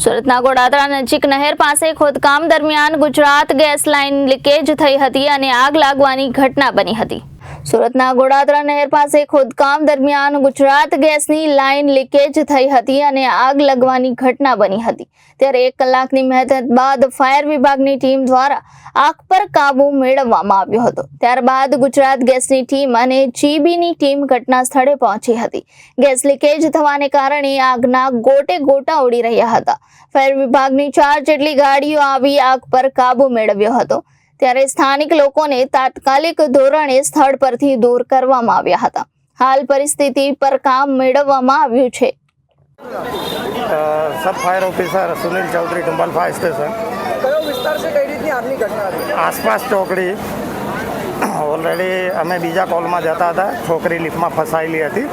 સુરતના ગોડાદરા નજીક નહેર પાસે ખોદકામ દરમિયાન ગુજરાત ગેસ લાઇન લીકેજ થઈ હતી અને આગ લાગવાની ઘટના બની હતી। સુરતના ગોડાદરા નહેર પાસે ખોદકામ દરમિયાન ગુજરાત ગેસની લાઇન લીકેજ થઈ હતી અને આગ લાગવાની ઘટના બની હતી। ત્યારે 1 કલાકની મહેનત બાદ ફાયર વિભાગની ટીમ દ્વારા આગ પર કાબુ મેળવવામાં આવ્યો હતો। ત્યારબાદ ગુજરાત ગેસની ટીમ અને જીબીની ટીમ ઘટના સ્થળે પહોંચી હતી। ગેસ લીકેજ થવાને કારણે આગના ગોટે ગોટા ઉડી રહ્યા હતા। ફાયર વિભાગની 4 જેટલી ગાડીઓ આવી આગ પર કાબુ મેળવ્યો હતો। ત્યારે સ્થાનિક લોકોને તાત્કાલિક ધોરણે સ્થળ પરથી દૂર કરવામાં આવ્યા હતા। હાલ પરિસ્થિતિ પર કામ મેળવવામાં આવ્યું છે। Sub fire officer Sunil Chaudhary Dumbhal fire station કયો વિસ્તાર છે, કઈ રીતની આગની ઘટના હતી? આસપાસ ચોકડી ઓલરેડી અમે બીજા કોલમાં જતા હતા। છોકરી લિફ્ટમાં ફસાયેલી હતી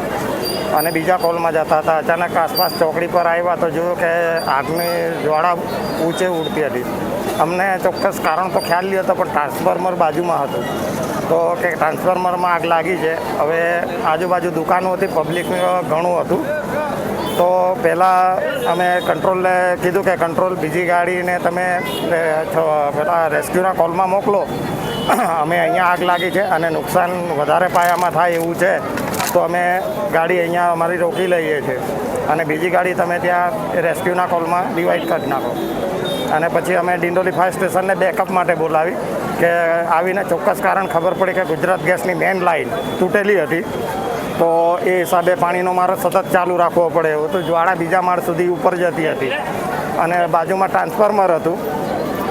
અને બીજા કોલમાં જતા હતા। અચાનક આસપાસ ચોકડી પર આવ્યા તો જોયું કે આગની જ્વાળા ઊંચે ઉડતી હતી। અમને ચોક્કસ કારણ તો ખ્યાલ નહીં હતો, પણ ટ્રાન્સફોર્મર બાજુમાં હતું તો કે ટ્રાન્સફોર્મરમાં આગ લાગી છે। હવે આજુબાજુ દુકાનો હતી, પબ્લિક ઘણું હતું। તો પહેલાં અમે કંટ્રોલને કીધું કે કંટ્રોલ બીજી ગાડીને તમે પેલા રેસ્ક્યુના કોલમાં મોકલો। અમે અહીંયા આગ લાગી છે અને નુકસાન વધારે પાયામાં થાય એવું છે તો અમે ગાડી અહીંયા અમારી રોકી લઈએ છીએ અને બીજી ગાડી તમે ત્યાં રેસ્ક્યુના કોલમાં ડિવાઈડ કરી નાખો। અને પછી અમે ડિંડોલી ફાયર સ્ટેશનને બેકઅપ માટે બોલાવી કે આવીને ચોક્કસ કારણ ખબર પડી કે ગુજરાત ગેસની મેઇન લાઇન તૂટેલી હતી। તો એ હિસાબે પાણીનો મારો સતત ચાલુ રાખવો પડે એવું તો જ્વાળા બીજા માળ સુધી ઉપર જતી હતી અને બાજુમાં ટ્રાન્સફોર્મર હતું।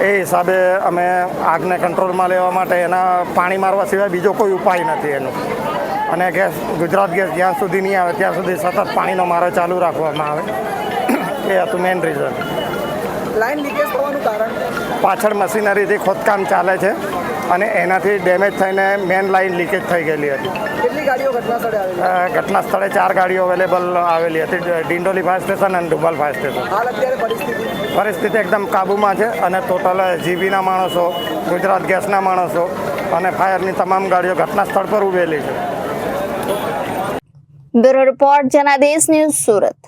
એ હિસાબે અમે આગને કંટ્રોલમાં લેવા માટે એના પાણી મારવા સિવાય બીજો કોઈ ઉપાય નથી એનો। અને ગુજરાત ગેસ જ્યાં સુધી નહીં આવે ત્યાં સુધી સતત પાણીનો મારો ચાલુ રાખવામાં આવે। એ હતું મેઇન રીઝન। લાઈન લીકેજ થવાનું કારણ? પાછળ મશીનરીથી ખોદકામ ચાલે છે અને એનાથી ડેમેજ થઈને મેઇન લાઇન લીકેજ થઈ ગયેલી હતી। કેટલી ગાડીઓ ઘટના સ્થળે આવેલી? ઘટના સ્થળે 4 ગાડીઓ અવેલેબલ આવેલી હતી, ડિંડોલી ફાયર સ્ટેશન અને ડુમ્બલ ફાયર સ્ટેશન। હાલ અત્યારે પરિસ્થિતિ એકદમ કાબૂમાં છે અને ટોટલ જીબીના માણસો, ગુજરાત ગેસના માણસો અને ફાયરની તમામ ગાડીઓ ઘટના સ્થળ પર ઉભેલી છે। Bureau report Janadesh news Surat.